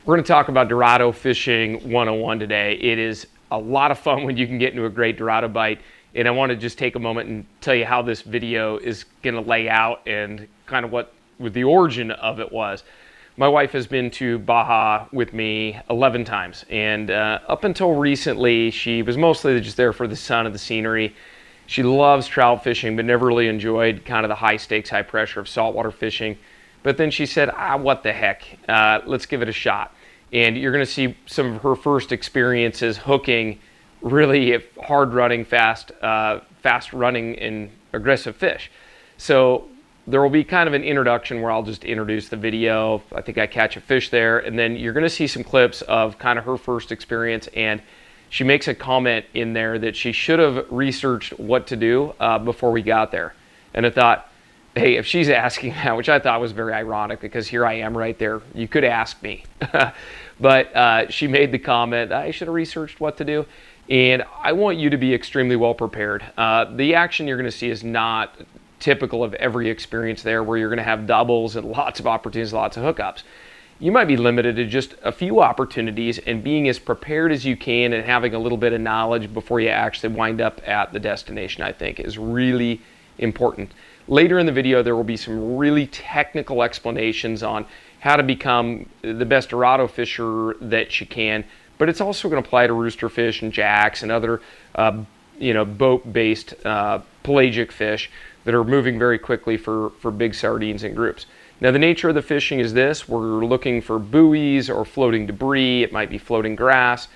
We're going to talk about Dorado fishing 101 today. It is a lot of fun when you can get into a great Dorado bite. And I want to just take a moment and tell you how this video is going to lay out and kind of what the origin of it was. My wife has been to Baja with me 11 times. And up until recently, she was mostly just there for the sun and the scenery. She loves trout fishing, but never really enjoyed kind of the high stakes, high pressure of saltwater fishing. But then she said, what the heck, let's give it a shot. And you're going to see some of her first experiences hooking really hard running, fast running and aggressive fish. So there will be kind of an introduction where I'll just introduce the video. I think I catch a fish there. And then you're going to see some clips of kind of her first experience. And she makes a comment in there that she should have researched what to do before we got there. And I thought, hey, if she's asking that, which I thought was very ironic because here I am right there, you could ask me. But she made the comment, I should have researched what to do. And I want you to be extremely well prepared. The action you're going to see is not typical of every experience there where you're going to have doubles and lots of opportunities, lots of hookups. You might be limited to just a few opportunities, and being as prepared as you can and having a little bit of knowledge before you actually wind up at the destination, I think, is really important. Later in the video, there will be some really technical explanations on how to become the best Dorado fisher that you can, but it's also going to apply to roosterfish and jacks and other boat-based pelagic fish that are moving very quickly for big sardines and groups. Now, the nature of the fishing is this. We're looking for buoys or floating debris. It might be floating grass.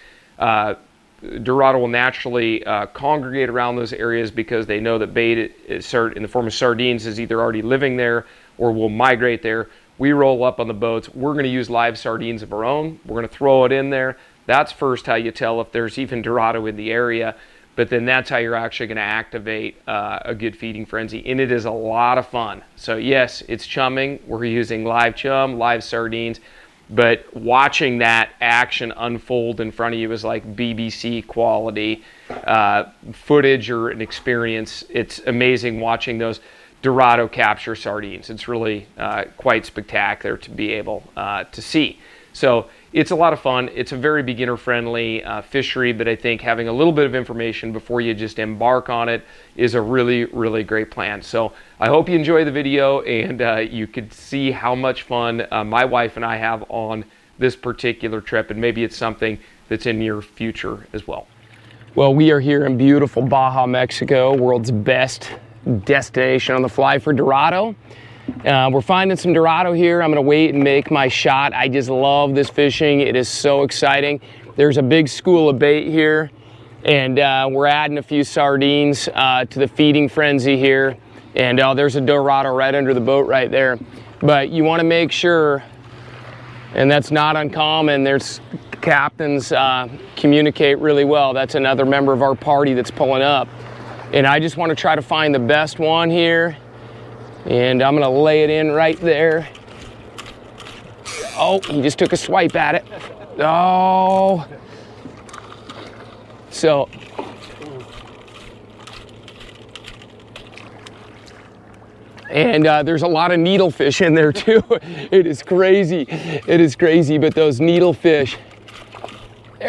Dorado will naturally congregate around those areas because they know that bait in the form of sardines is either already living there or will migrate there. We roll up on the boats. We're going to use live sardines of our own. We're going to throw it in there. That's first how you tell if there's even Dorado in the area. But then that's how you're actually going to activate a good feeding frenzy. And it is a lot of fun. So yes, it's chumming. We're using live chum, live sardines. But watching that action unfold in front of you is like BBC quality footage or an experience. It's amazing watching those Dorado capture sardines. It's really quite spectacular to be able to see. So it's a lot of fun. It's a very beginner-friendly fishery, but I think having a little bit of information before you just embark on it is a really, really great plan. So I hope you enjoy the video and you could see how much fun my wife and I have on this particular trip, and maybe it's something that's in your future as well. Well, we are here in beautiful Baja, Mexico, world's best destination on the fly for Dorado. We're finding some Dorado here. I'm gonna wait and make my shot. I just love this fishing. It is so exciting. There's a big school of bait here, and we're adding a few sardines to the feeding frenzy here. And there's a Dorado right under the boat right there. But you wanna make sure, and that's not uncommon, there's captains communicate really well. That's another member of our party that's pulling up. And I just wanna try to find the best one here. And I'm gonna lay it in right there. Oh, he just took a swipe at it. Oh. So. And there's a lot of needlefish in there too. It is crazy. It is crazy, but those needlefish.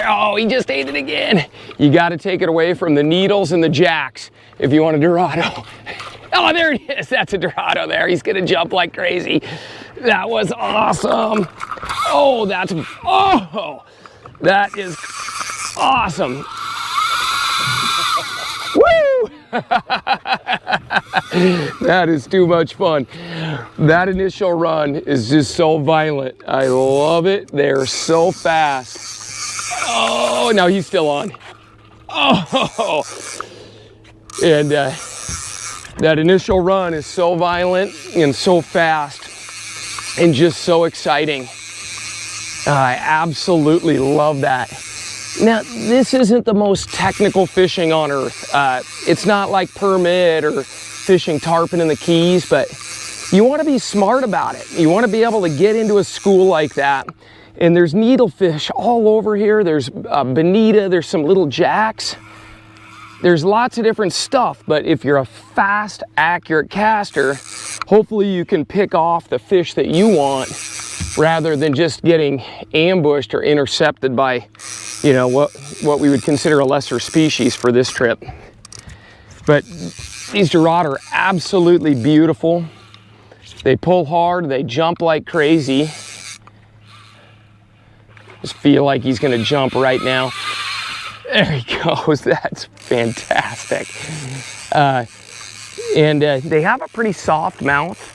Oh, he just ate it again. You gotta take it away from the needles and the jacks if you want a Dorado. Oh, there it is. That's a Dorado there. He's going to jump like crazy. That was awesome. Oh, that is awesome. Woo! That is too much fun. That initial run is just so violent. I love it. They're so fast. Oh, now he's still on. Oh, and that initial run is so violent and so fast and just so exciting. I absolutely love that. Now, this isn't the most technical fishing on earth. It's not like permit or fishing tarpon in the Keys, but you want to be smart about it. You want to be able to get into a school like that. And there's needlefish all over here. There's bonita, there's some little jacks. There's lots of different stuff, but if you're a fast, accurate caster, hopefully you can pick off the fish that you want rather than just getting ambushed or intercepted by, you know, what we would consider a lesser species for this trip. But these Dorado are absolutely beautiful. They pull hard, they jump like crazy. Just feel like he's gonna jump right now. There he goes, that's fantastic. And they have a pretty soft mouth.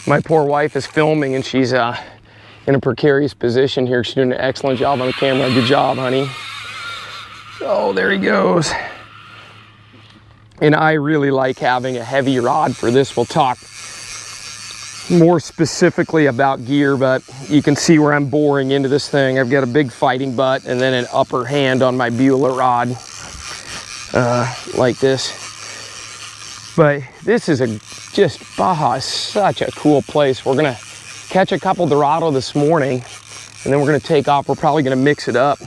My poor wife is filming and she's in a precarious position here. She's doing an excellent job on the camera. Good job, honey. Oh, there he goes. And I really like having a heavy rod for this. We'll talk more specifically about gear, but you can see where I'm boring into this thing. I've got a big fighting butt and then an upper hand on my Beulah rod, like this. But this is just Baja is such a cool place. We're gonna catch a couple Dorado this morning, and then we're gonna take off. We're probably gonna mix it up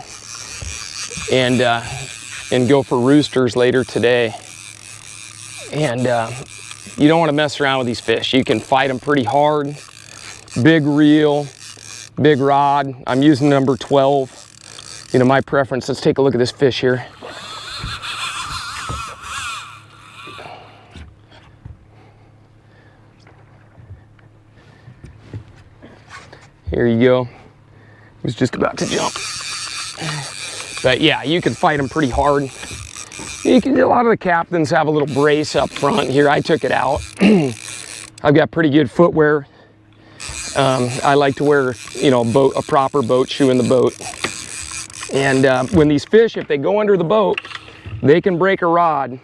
and go for roosters later today. And you don't want to mess around with these fish. You can fight them pretty hard. Big reel, big rod. I'm using number 12. You know, my preference. Let's take a look at this fish here. Here you go. He was just about to jump. But yeah, you can fight them pretty hard. A lot of the captains have a little brace up front here. I took it out. I've got pretty good footwear. I like to wear, you know, a proper boat shoe in the boat. And when these fish, if they go under the boat, they can break a rod.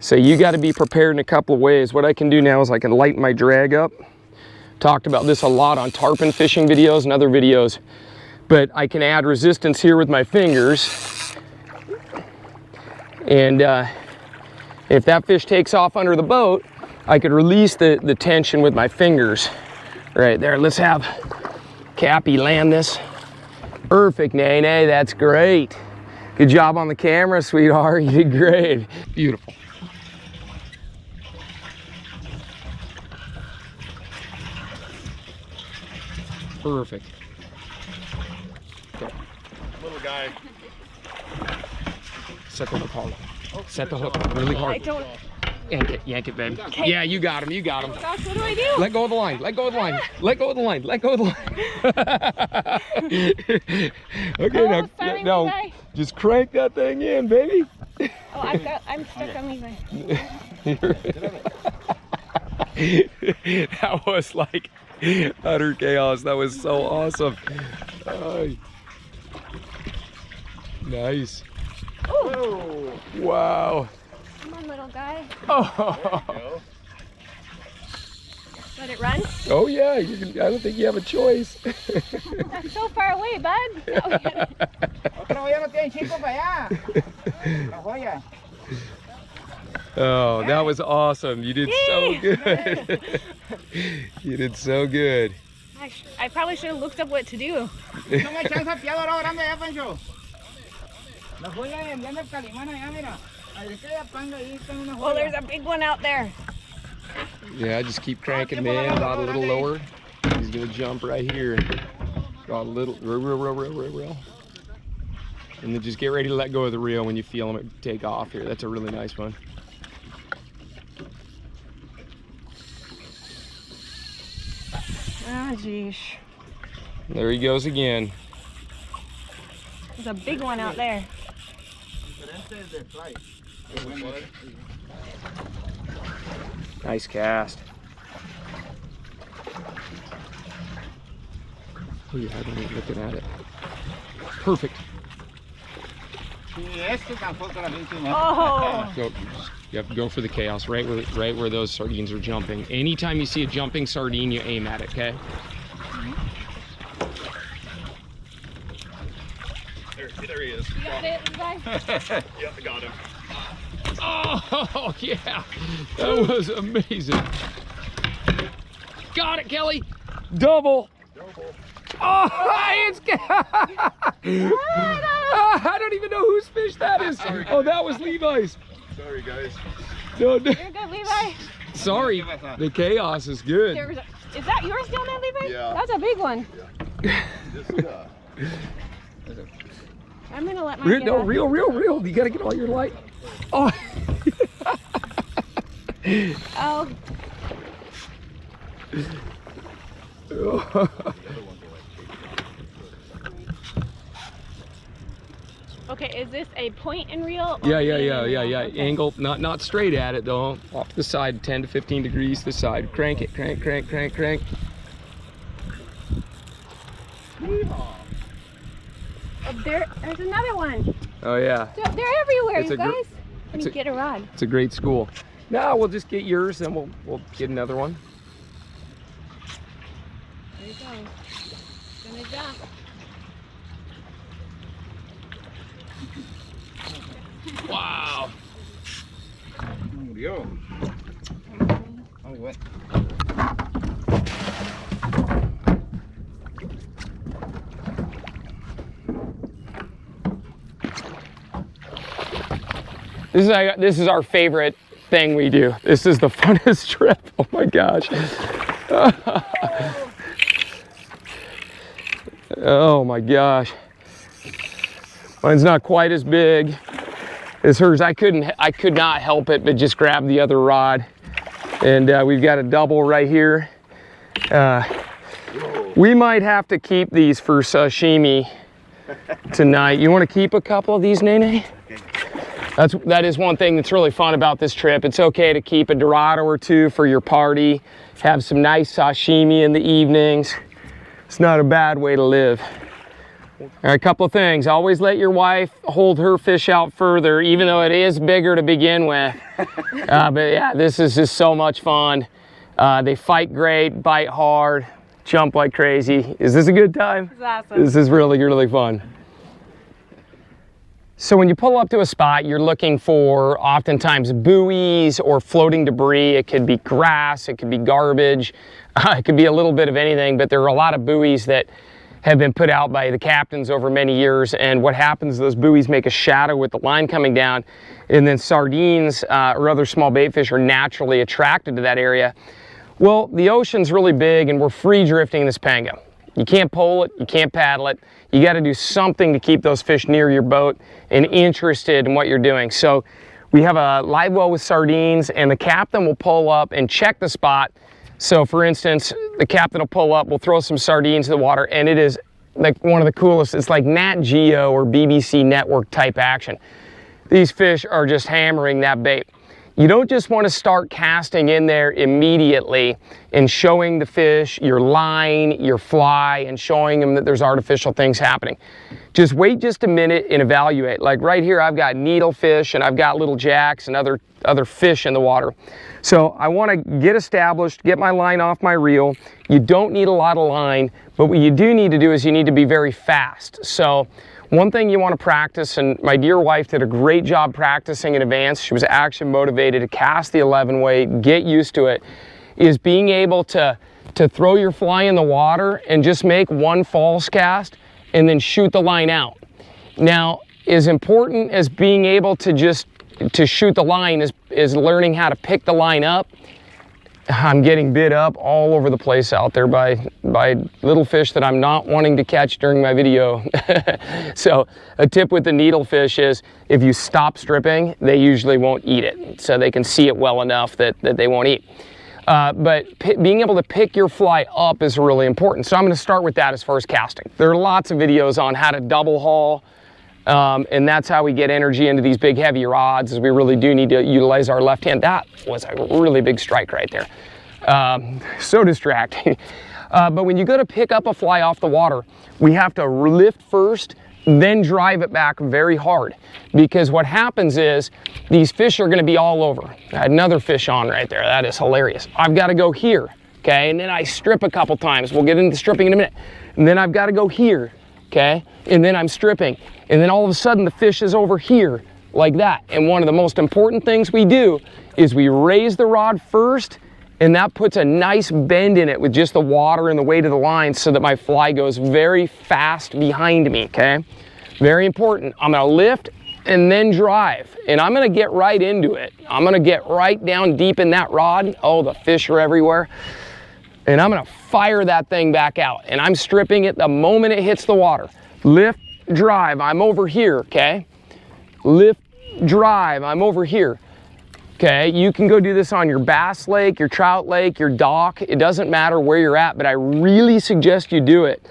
So you got to be prepared in a couple of ways. What I can do now is I can lighten my drag up. Talked about this a lot on tarpon fishing videos and other videos. But I can add resistance here with my fingers. And if that fish takes off under the boat, I could release the tension with my fingers. Right there, let's have Cappy land this. Perfect, Nene, that's great. Good job on the camera, sweetheart, you did great. Beautiful. Perfect. Okay. Little guy. Set the hook hard. Set the hook really hard. I don't. Yank it, babe. Okay. Yeah, you got him, you got him. Oh gosh, what do I do? Let go of the line, let go of the line, let go of the line, let go of the line. Okay, sorry, now just crank that thing in, baby. Oh, I'm stuck on Levi. That was like utter chaos. That was so awesome. Nice. Oh. Wow. Come on, little guy. Oh. Let it run? Oh yeah, you can, I don't think you have a choice. That's so far away, bud. Oh, that was awesome. You did so good. You did so good. I probably should have looked up what to do. Well, there's a big one out there. Yeah, just keep cranking him in, about a little lower. He's gonna jump right here. Got a little, reel. And then just get ready to let go of the reel when you feel him take off here. That's a really nice one. Oh, geez. There he goes again. There's a big one out there. Nice cast. Oh yeah, I don't even looking at it. Perfect. Oh! You have to go for the chaos, right where those sardines are jumping. Anytime you see a jumping sardine, you aim at it, okay? There he is. You got it, Levi? Yep, I got him. Oh, yeah. That was amazing. Got it, Kelly. Double. Oh, it's I don't even know whose fish that is. Sorry, oh, that was Levi's. Sorry, guys. No, You're good, Levi. sorry. The chaos is good. There was Is that yours down there, Levi? Yeah. That's a big one. Yeah. Just, I'm gonna let mine No, real. You gotta get all your light. Oh. Oh. Okay, is this a point and reel? Or Yeah. Okay. Angle, not straight at it though. Off to the side, 10 to 15 degrees to the side. Crank it, crank. Oh, there's another one. Oh yeah. They're everywhere, It's you a gr- guys. Let me get a rod. It's a great school. Now we'll just get yours, then we'll get another one. There you go. Gonna jump. Wow. Yo. Oh, what? This is our favorite thing we do. This is the funnest trip. Oh my gosh. Oh my gosh. Mine's not quite as big as hers. I could not help it but just grab the other rod. And we've got a double right here. We might have to keep these for sashimi tonight. You want to keep a couple of these, Nene? That is one thing that's really fun about this trip. It's okay to keep a Dorado or two for your party. Have some nice sashimi in the evenings. It's not a bad way to live. All right, a couple of things. Always let your wife hold her fish out further, even though it is bigger to begin with. But yeah, this is just so much fun. They fight great, bite hard, jump like crazy. Is this a good time? It's awesome. This is really fun. So when you pull up to a spot, you're looking for oftentimes buoys or floating debris. It could be grass, it could be garbage, it could be a little bit of anything, but there are a lot of buoys that have been put out by the captains over many years, and what happens is those buoys make a shadow with the line coming down, and then sardines or other small bait fish are naturally attracted to that area. Well, the ocean's really big and we're free drifting this pango. You can't pole it, you can't paddle it. You got to do something to keep those fish near your boat and interested in what you're doing. So we have a live well with sardines, and the captain will pull up and check the spot. So for instance, the captain will pull up, we'll throw some sardines in the water, and it is like one of the coolest. It's like Nat Geo or BBC network type action. These fish are just hammering that bait. You don't just want to start casting in there immediately and showing the fish your line, your fly, and showing them that there's artificial things happening. Just wait just a minute and evaluate. Like right here, I've got needlefish and I've got little jacks and other fish in the water. So I want to get established, get my line off my reel. You don't need a lot of line, but what you do need to do is you need to be very fast. So one thing you want to practice, and my dear wife did a great job practicing in advance. She was action motivated to cast the 11 weight, get used to it, is being able to throw your fly in the water and just make one false cast and then shoot the line out. Now, as important as being able to shoot the line is learning how to pick the line up. I'm getting bit up all over the place out there by little fish that I'm not wanting to catch during my video. So a tip with the needlefish is if you stop stripping, they usually won't eat it. So they can see it well enough that they won't eat. But being able to pick your fly up is really important. So I'm going to start with that as far as casting. There are lots of videos on how to double haul. And that's how we get energy into these big heavy rods, is we really do need to utilize our left hand. That was a really big strike right there. So distracting. But when you go to pick up a fly off the water, we have to lift first, then drive it back very hard. Because what happens is these fish are going to be all over. I had another fish on right there. That is hilarious. I've got to go here, okay? And then I strip a couple times. We'll get into stripping in a minute. And then I've got to go here. Okay, and then I'm stripping, and then all of a sudden the fish is over here like that. And one of the most important things we do is we raise the rod first, and that puts a nice bend in it with just the water and the weight of the line so that my fly goes very fast behind me, okay? Very important. I'm gonna lift and then drive, and I'm gonna get right into it. I'm gonna get right down deep in that rod. Oh, the fish are everywhere. And I'm gonna fire that thing back out. And I'm stripping it the moment it hits the water. Lift, drive, I'm over here, okay? Lift, drive, I'm over here. Okay, you can go do this on your bass lake, your trout lake, your dock. It doesn't matter where you're at, but I really suggest you do it.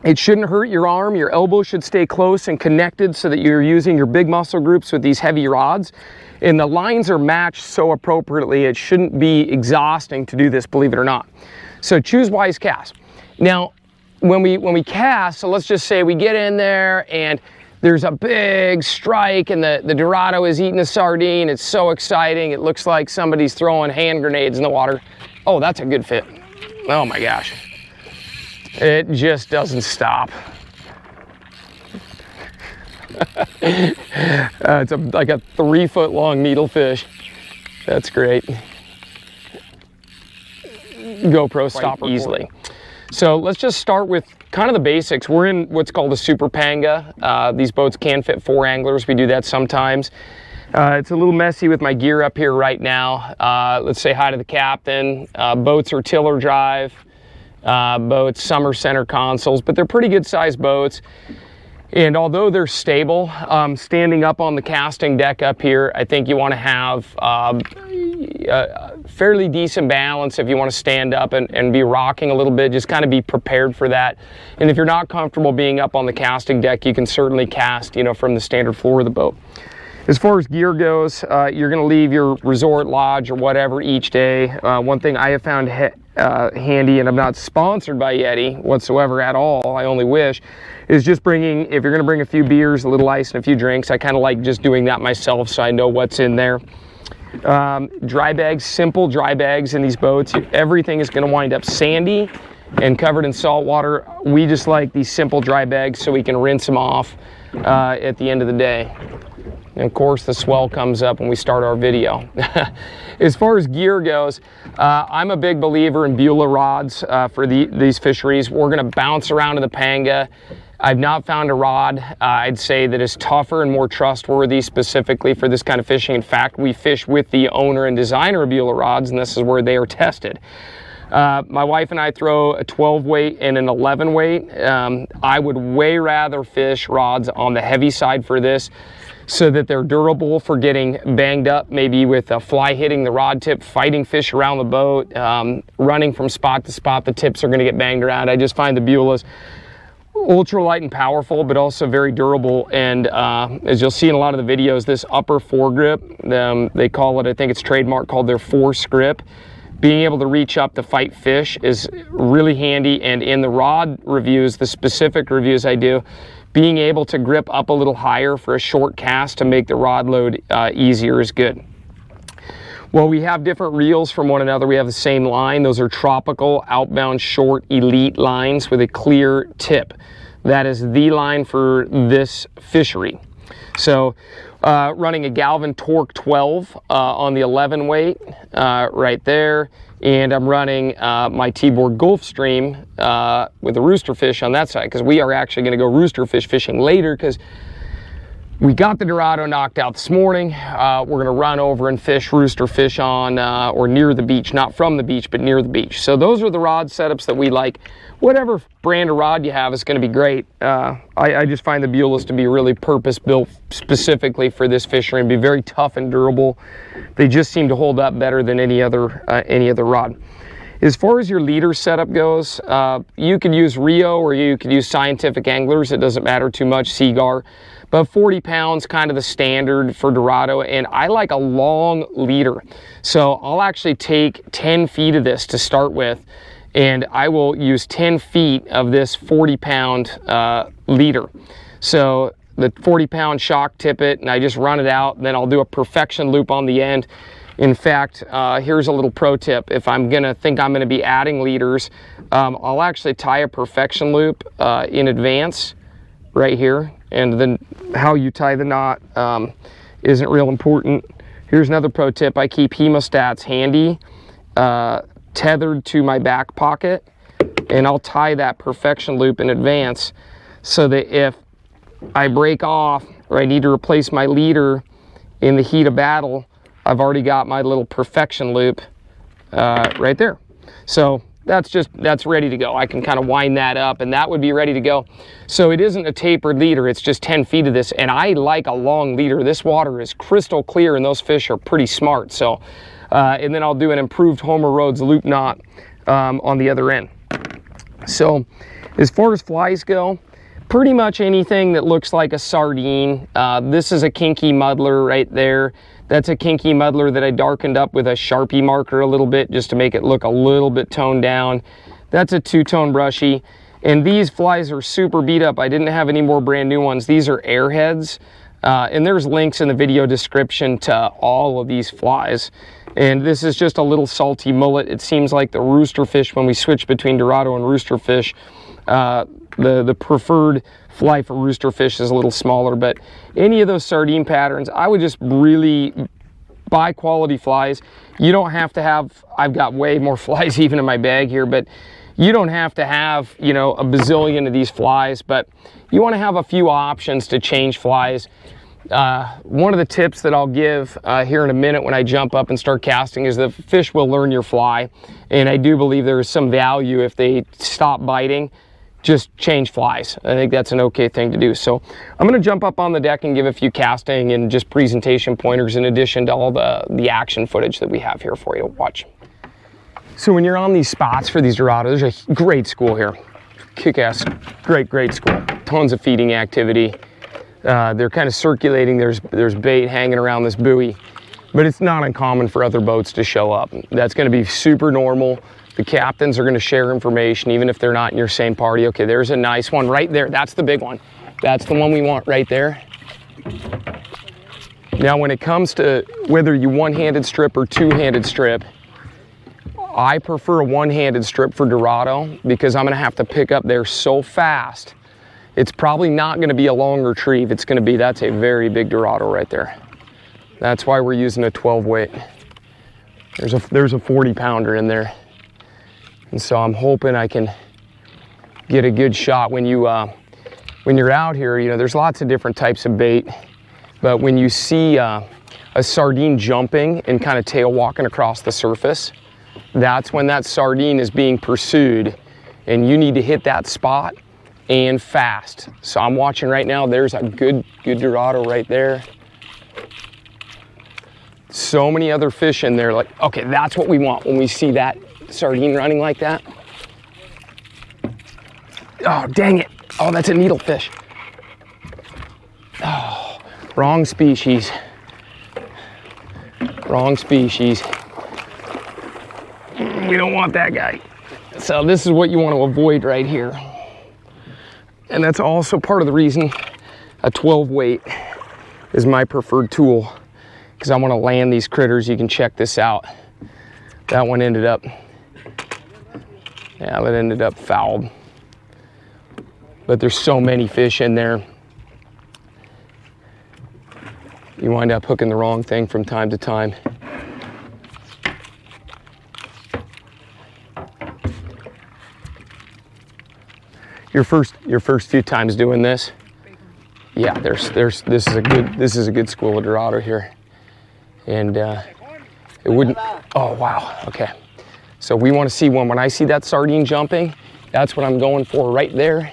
It shouldn't hurt your arm. Your elbow should stay close and connected so that you're using your big muscle groups with these heavy rods. And the lines are matched so appropriately, it shouldn't be exhausting to do this, believe it or not. So choose wise cast. Now, when we cast, so let's just say we get in there and there's a big strike and the Dorado is eating a sardine. It's so exciting. It looks like somebody's throwing hand grenades in the water. Oh, that's a good fit. Oh my gosh. It just doesn't stop. It's like a 3-foot long needlefish. That's great. GoPro stop easily. So let's just start with kind of the basics. We're in what's called a super panga. These boats can fit 4 anglers. We do that sometimes. It's a little messy with my gear up here right now. Let's say hi to the captain. Boats are tiller drive. Boats, some are center consoles, but they're pretty good sized boats. And although they're stable, standing up on the casting deck up here, I think you want to have a fairly decent balance if you want to stand up and be rocking a little bit. Just kind of be prepared for that. And if you're not comfortable being up on the casting deck, you can certainly cast, you know, from the standard floor of the boat. As far as gear goes, you're going to leave your resort lodge or whatever each day. One thing I have found handy, and I'm not sponsored by Yeti whatsoever at all, I only wish, is just bringing, if you're going to bring a few beers, a little ice, and a few drinks. I kind of like just doing that myself so I know what's in there. Dry bags, simple dry bags in these boats. Everything is going to wind up sandy and covered in salt water. We just like these simple dry bags so we can rinse them off at the end of the day. And of course, the swell comes up when we start our video. As far as gear goes, I'm a big believer in Beulah rods for these fisheries. We're going to bounce around to the panga. I've not found a rod, I'd say, that is tougher and more trustworthy specifically for this kind of fishing. In fact, we fish with the owner and designer of Beulah rods, and this is where they are tested. My wife and I throw a 12 weight and an 11 weight. I would way rather fish rods on the heavy side for this, so that they're durable for getting banged up, maybe with a fly hitting the rod tip, fighting fish around the boat, running from spot to spot. The tips are going to get banged around. I just find the Beulahs ultra light and powerful, but also very durable. And as you'll see in a lot of the videos, this upper foregrip, they call it, I think it's trademark, called their force grip. Being able to reach up to fight fish is really handy. And in the rod reviews, the specific reviews I do, being able to grip up a little higher for a short cast to make the rod load easier is good. Well, we have different reels from one another. We have the same line. Those are tropical, outbound, short, elite lines with a clear tip. That is the line for this fishery. So running a Galvin Torque 12 on the 11 weight right there. And I'm running my T-board Gulfstream with a rooster fish on that side, because we are actually going to go rooster fish fishing later, because we got the Dorado knocked out this morning. We're going to run over and fish rooster fish on or near the beach, not from the beach, but near the beach. So those are the rod setups that we like. Whatever brand of rod you have is going to be great. I just find the Beulahs to be really purpose-built specifically for this fishery and be very tough and durable. They just seem to hold up better than any other rod. As far as your leader setup goes, you could use Rio or you could use Scientific Anglers. It doesn't matter too much, Seagar. But 40 pounds, kind of the standard for Dorado, and I like a long leader. So I'll actually take 10 feet of this to start with, and I will use 10 feet of this 40-pound leader. So the 40-pound shock tippet, and I just run it out, and then I'll do a perfection loop on the end. In fact, here's a little pro tip. If I'm gonna be adding leaders, I'll actually tie a perfection loop in advance right here. And then how you tie the knot isn't real important. Here's another pro tip. I keep hemostats handy, tethered to my back pocket, and I'll tie that perfection loop in advance so that if I break off or I need to replace my leader in the heat of battle, I've already got my little perfection loop right there. So that's ready to go. I can kind of wind that up and that would be ready to go. So it isn't a tapered leader, it's just 10 feet of this, and I like a long leader. This water is crystal clear and those fish are pretty smart. So, and then I'll do an improved Homer Rhodes loop knot on the other end. So as far as flies go, pretty much anything that looks like a sardine. This is a kinky muddler right there. That's a kinky muddler that I darkened up with a Sharpie marker a little bit just to make it look a little bit toned down. That's a two-tone brushy. And these flies are super beat up. I didn't have any more brand new ones. These are airheads. And there's links in the video description to all of these flies. And this is just a little salty mullet. It seems like the roosterfish, when we switch between Dorado and roosterfish, the preferred fly for roosterfish is a little smaller, but any of those sardine patterns, I would just really buy quality flies. You don't have to have, I've got way more flies even in my bag here, but you don't have to have, you know, a bazillion of these flies, but you want to have a few options to change flies. One of the tips that I'll give here in a minute when I jump up and start casting is the fish will learn your fly, and I do believe there is some value if they stop biting. Just change flies. I think that's an okay thing to do. So I'm going to jump up on the deck and give a few casting and just presentation pointers in addition to all the action footage that we have here for you to watch. So when you're on these spots for these Dorados, there's a great school here. Kick-ass, great school. Tons of feeding activity. They're kind of circulating. There's bait hanging around this buoy, but it's not uncommon for other boats to show up. That's going to be super normal. The captains are going to share information even if they're not in your same party. Okay, there's a nice one right there. That's the big one. That's the one we want right there. Now when it comes to whether you one-handed strip or two-handed strip, I prefer a one-handed strip for Dorado because I'm going to have to pick up there so fast. It's probably not going to be a long retrieve. It's going to be, that's a very big Dorado right there. That's why we're using a 12 weight. There's a 40 pounder in there. And so I'm hoping I can get a good shot when you're out here. You know, there's lots of different types of bait, but when you see a sardine jumping and kind of tail walking across the surface, that's when that sardine is being pursued, and you need to hit that spot and fast. So I'm watching right now. There's a good Dorado right there. So many other fish in there. Like, okay, that's what we want when we see that sardine running like that. Oh, dang it. Oh, that's a needlefish. Oh, wrong species. Wrong species. We don't want that guy. So this is what you want to avoid right here. And that's also part of the reason a 12 weight is my preferred tool, because I want to land these critters. You can check this out. That one ended up, yeah, that ended up fouled. But there's so many fish in there. You wind up hooking the wrong thing from time to time. Your first few times doing this, yeah, this is a good school of Dorado here, and it wouldn't. Oh wow, okay. So we want to see one. When I see that sardine jumping, that's what I'm going for right there.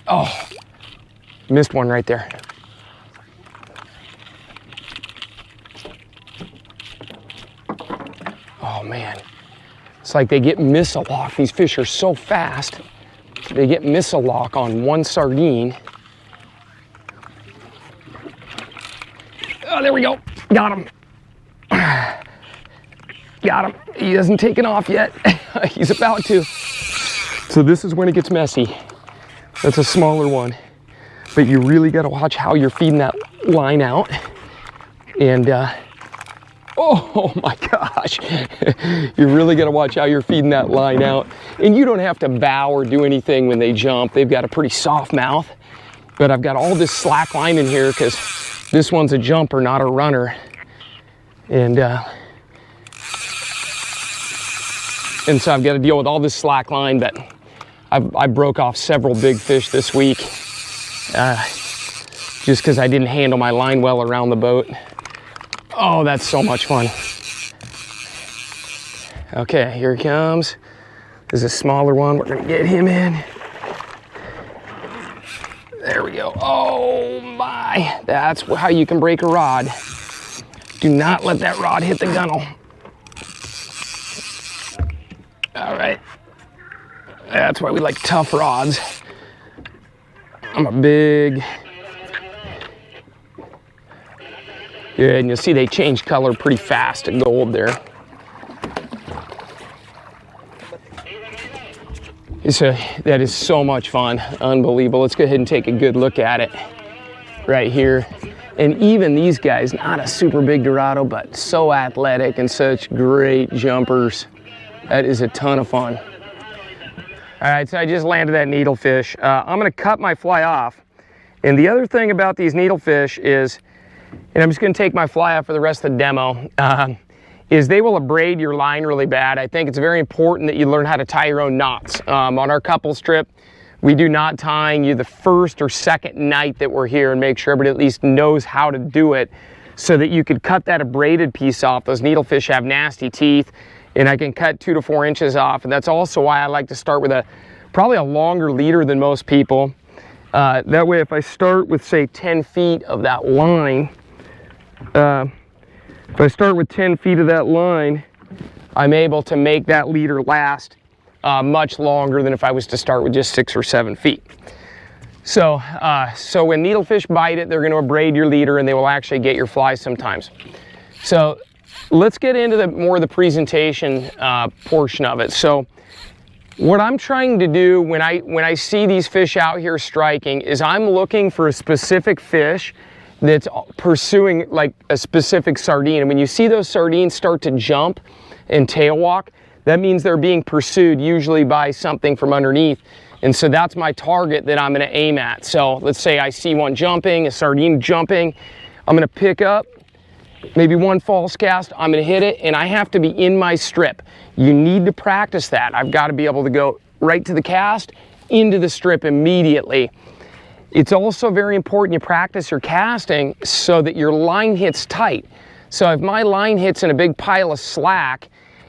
Oh, missed one right there. Oh man, it's like they get miss-a-lock. These fish are so fast. They get miss-a-lock on one sardine. Oh, there we go. Got him. Got him. He hasn't taken off yet. He's about to. So this is when it gets messy. That's a smaller one. But you really got to watch how you're feeding that line out. And, oh my gosh. You really got to watch how you're feeding that line out. And you don't have to bow or do anything when they jump. They've got a pretty soft mouth. But I've got all this slack line in here because this one's a jumper, not a runner. And so I've got to deal with all this slack line, but I broke off several big fish this week just because I didn't handle my line well around the boat. Oh, that's so much fun. Okay, here he comes. This is a smaller one. We're gonna get him in. There we go. Oh my, that's how you can break a rod. Do not let that rod hit the gunnel. All right, that's why we like tough rods. I'm a big, good, and you'll see they change color pretty fast to gold there. That is so much fun, unbelievable. Let's go ahead and take a good look at it right here. And even these guys, not a super big Dorado, but so athletic and such great jumpers. That is a ton of fun. All right, so I just landed that needlefish. I'm gonna cut my fly off. And the other thing about these needlefish is, and I'm just gonna take my fly off for the rest of the demo, is they will abrade your line really bad. I think it's very important that you learn how to tie your own knots. On our couples trip, we do not tying you the first or second night that we're here, and make sure everybody at least knows how to do it so that you could cut that abraded piece off. Those needlefish have nasty teeth, and I can cut 2 to 4 inches off. And that's also why I like to start with probably a longer leader than most people. That way, if I start with, say, 10 feet of that line, if I start with 10 feet of that line, I'm able to make that leader last much longer than if I was to start with just 6 or 7 feet. So, so when needlefish bite it, they're going to abrade your leader, and they will actually get your fly sometimes. So let's get into more of the presentation portion of it. So what I'm trying to do when I see these fish out here striking is I'm looking for a specific fish that's pursuing like a specific sardine. And when you see those sardines start to jump and tail walk, that means they're being pursued usually by something from underneath. And so that's my target that I'm going to aim at. So let's say I see one jumping, a sardine jumping. I'm going to pick up maybe one false cast. I'm going to hit it, and I have to be in my strip. You need to practice that. I've got to be able to go right to the cast, into the strip immediately. It's also very important you practice your casting so that your line hits tight. So if my line hits in a big pile of slack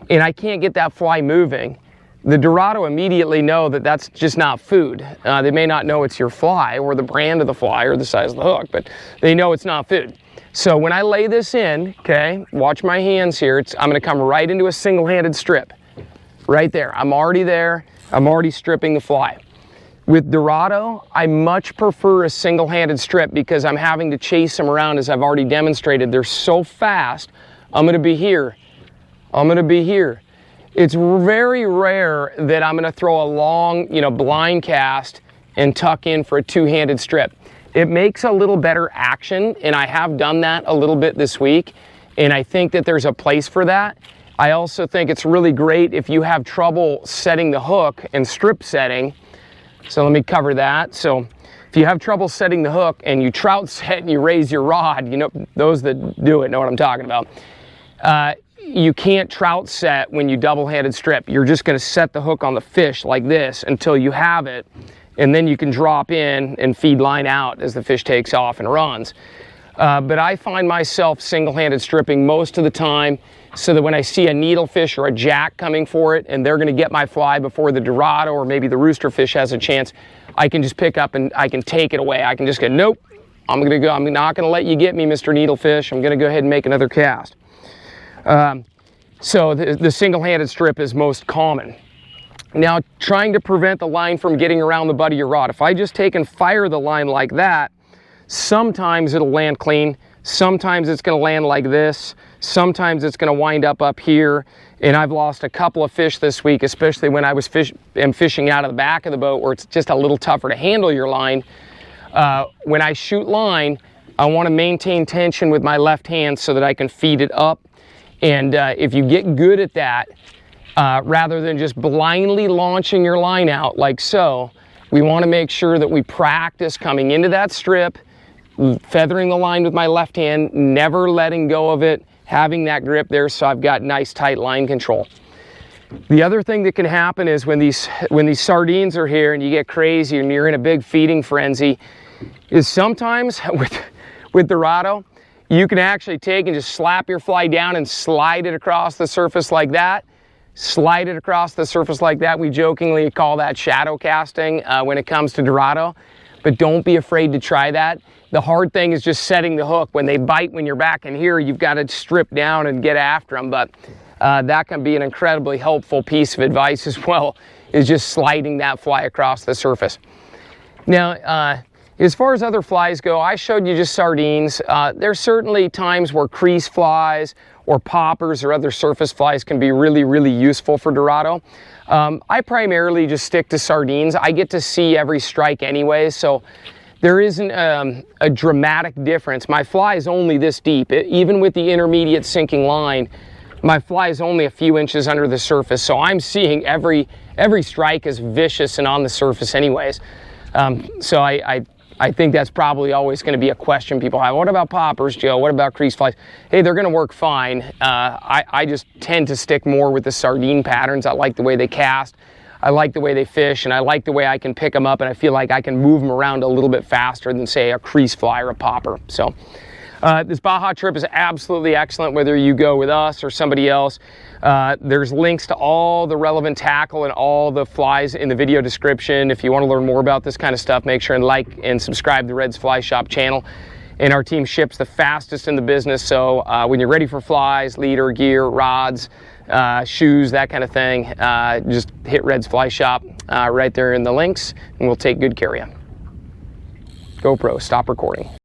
and I can't get that fly moving, the Dorado immediately know that that's just not food. They may not know it's your fly or the brand of the fly or the size of the hook, but they know it's not food. So when I lay this in, okay, watch my hands here. I'm going to come right into a single-handed strip. Right there. I'm already there. I'm already stripping the fly. With Dorado, I much prefer a single-handed strip because I'm having to chase them around, as I've already demonstrated. They're so fast. I'm going to be here. I'm going to be here. It's very rare that I'm going to throw a long, blind cast and tuck in for a two-handed strip. It makes a little better action, and I have done that a little bit this week, and I think that there's a place for that. I also think it's really great if you have trouble setting the hook and strip setting. So let me cover that. So if you have trouble setting the hook and you trout set and you raise your rod, those that do it know what I'm talking about. You can't trout set when you double-handed strip. You're just going to set the hook on the fish like this until you have it, and then you can drop in and feed line out as the fish takes off and runs. But I find myself single-handed stripping most of the time, so that when I see a needlefish or a jack coming for it and they're going to get my fly before the Dorado or maybe the rooster fish has a chance, I can just pick up and I can take it away. I can just go, nope, I'm not going to let you get me, Mr. Needlefish. I'm going to go ahead and make another cast. So the single-handed strip is most common. Now, trying to prevent the line from getting around the butt of your rod. If I just take and fire the line like that, sometimes it'll land clean. Sometimes it's going to land like this. Sometimes it's going to wind up here. And I've lost a couple of fish this week, especially when I was fishing out of the back of the boat where it's just a little tougher to handle your line. When I shoot line, I want to maintain tension with my left hand so that I can feed it up. And if you get good at that, rather than just blindly launching your line out like so, we want to make sure that we practice coming into that strip, feathering the line with my left hand, never letting go of it, having that grip there so I've got nice tight line control. The other thing that can happen is when these sardines are here and you get crazy and you're in a big feeding frenzy, is sometimes with Dorado, you can actually take and just slap your fly down and slide it across the surface like that. slide it across the surface like that. We jokingly call that shadow casting when it comes to Dorado, but don't be afraid to try that. The hard thing is just setting the hook. When they bite, when you're back in here, you've got to strip down and get after them, but that can be an incredibly helpful piece of advice as well, is just sliding that fly across the surface. Now, as far as other flies go, I showed you just sardines. There's certainly times where crease flies or poppers or other surface flies can be really, really useful for Dorado. I primarily just stick to sardines. I get to see every strike anyway, so there isn't a dramatic difference. My fly is only this deep. Even with the intermediate sinking line, my fly is only a few inches under the surface, so I'm seeing every strike is vicious and on the surface anyways. So I think that's probably always going to be a question people have. What about poppers, Joe? What about crease flies? Hey, they're going to work fine. I just tend to stick more with the sardine patterns. I like the way they cast. I like the way they fish, and I like the way I can pick them up, and I feel like I can move them around a little bit faster than, say, a crease fly or a popper. So this Baja trip is absolutely excellent, whether you go with us or somebody else. There's links to all the relevant tackle and all the flies in the video description. If you want to learn more about this kind of stuff, make sure and like and subscribe to the Red's Fly Shop channel. And our team ships the fastest in the business, so when you're ready for flies, leader, gear, rods, shoes, that kind of thing, just hit Red's Fly Shop right there in the links, and we'll take good care of you. GoPro, stop recording.